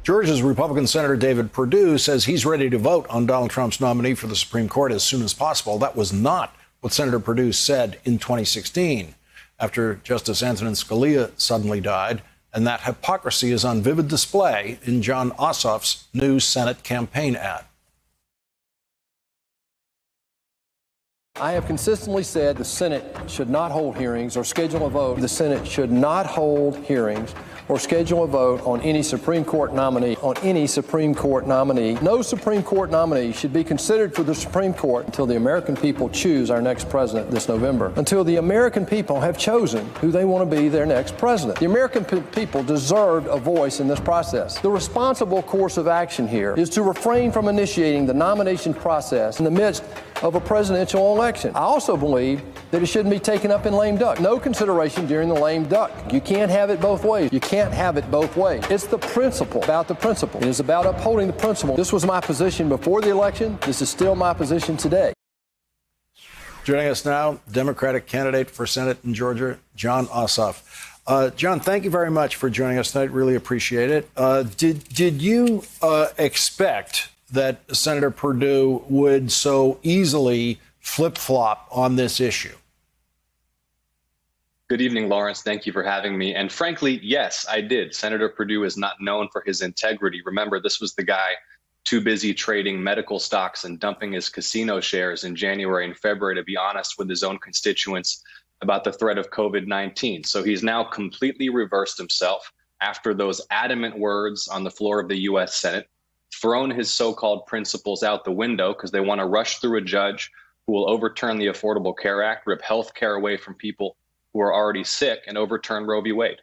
Georgia's Republican Senator David Perdue says he's ready to vote on Donald Trump's nominee for the Supreme Court as soon as possible. That was not what Senator Perdue said in 2016 after Justice Antonin Scalia suddenly died. And that hypocrisy is on vivid display in Jon Ossoff's new Senate campaign ad. I have consistently said the Senate should not hold hearings or schedule a vote. The Senate should not hold hearings or schedule a vote on any Supreme Court nominee. No Supreme Court nominee should be considered for the Supreme Court until the American people choose our next president this November. Until the American people have chosen who they want to be their next president. The American people deserve a voice in this process. The responsible course of action here is to refrain from initiating the nomination process in the midst of a presidential election. I also believe that it shouldn't be taken up in lame duck. No consideration during the lame duck. You can't have it both ways. You can't have it both ways. It's the principle, about the principle. It is about upholding the principle. This was my position before the election. This is still my position today. Joining us now, Democratic candidate for Senate in Georgia, Jon Ossoff. Jon, thank you very much for joining us tonight. Really appreciate it. Did you expect that Senator Perdue would so easily flip-flop on this issue? Good evening, Lawrence. Thank you for having me. And frankly, yes, I did. Senator Perdue is not known for his integrity. Remember, this was the guy too busy trading medical stocks and dumping his casino shares in January and February to be honest with his own constituents about the threat of COVID-19. So he's now completely reversed himself after those adamant words on the floor of the U.S. Senate, thrown his so-called principles out the window because they want to rush through a judge who will overturn the Affordable Care Act, rip health care away from people who are already sick, and overturn Roe v. Wade.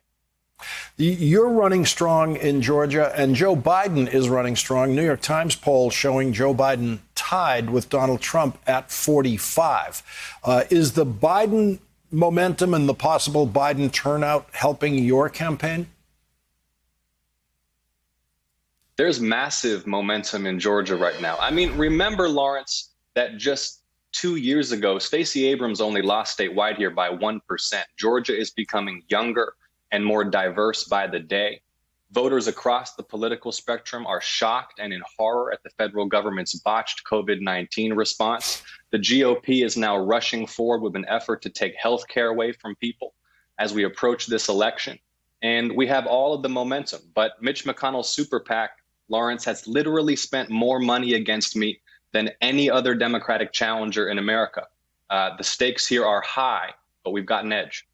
You're running strong in Georgia, and Joe Biden is running strong. New York Times poll showing Joe Biden tied with Donald Trump at 45. Is the Biden momentum and the possible Biden turnout helping your campaign? There's massive momentum in Georgia right now. I mean, remember, Lawrence, that just 2 years ago, Stacey Abrams only lost statewide here by 1%. Georgia is becoming younger and more diverse by the day. Voters across the political spectrum are shocked and in horror at the federal government's botched COVID-19 response. The GOP is now rushing forward with an effort to take health care away from people as we approach this election. And we have all of the momentum. But Mitch McConnell's super PAC, Lawrence, has literally spent more money against me than any other Democratic challenger in America. The stakes here are high, but we've got an edge.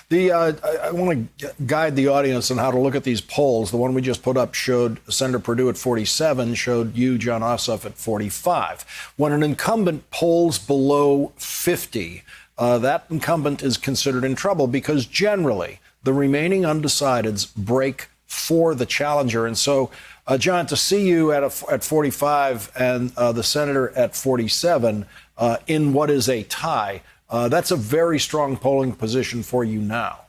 I want to guide the audience on how to look at these polls. The one we just put up showed Senator Perdue at 47, showed you, Jon Ossoff, at 45. When an incumbent polls below 50, that incumbent is considered in trouble because generally the remaining undecideds break for the challenger. And so, Jon, to see you at 45 and the senator at 47 in what is a tie, that's a very strong polling position for you now.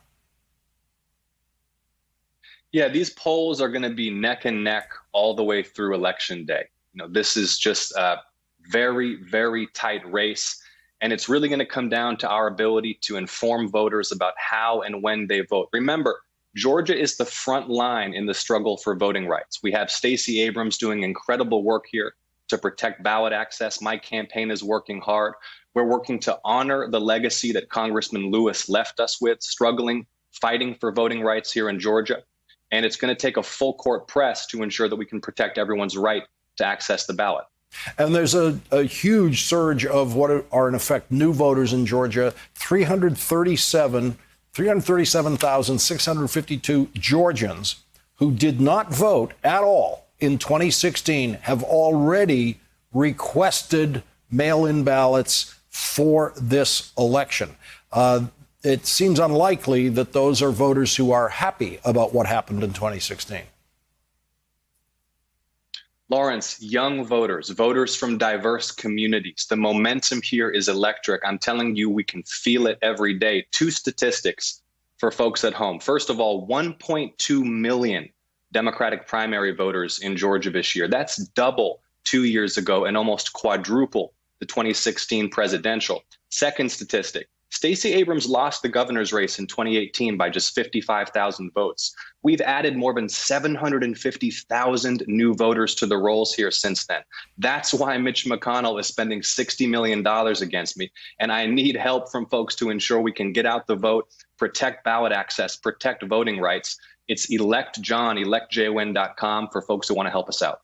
Yeah, these polls are going to be neck and neck all the way through Election Day. You know, this is just a very, very tight race. And it's really going to come down to our ability to inform voters about how and when they vote. Remember, Georgia is the front line in the struggle for voting rights. We have Stacey Abrams doing incredible work here to protect ballot access. My campaign is working hard. We're working to honor the legacy that Congressman Lewis left us with, struggling, fighting for voting rights here in Georgia. And it's going to take a full court press to ensure that we can protect everyone's right to access the ballot. And there's a huge surge of what are, in effect, new voters in Georgia. 337,652 Georgians who did not vote at all in 2016 have already requested mail-in ballots for this election. It seems unlikely that those are voters who are happy about what happened in 2016. Lawrence, young voters, voters from diverse communities. The momentum here is electric. I'm telling you, we can feel it every day. Two statistics for folks at home. First of all, 1.2 million Democratic primary voters in Georgia this year. That's double 2 years ago and almost quadruple the 2016 presidential. Second statistic, Stacey Abrams lost the governor's race in 2018 by just 55,000 votes. We've added more than 750,000 new voters to the rolls here since then. That's why Mitch McConnell is spending $60 million against me. And I need help from folks to ensure we can get out the vote, protect ballot access, protect voting rights. It's electJohn, electjwin.com for folks who want to help us out.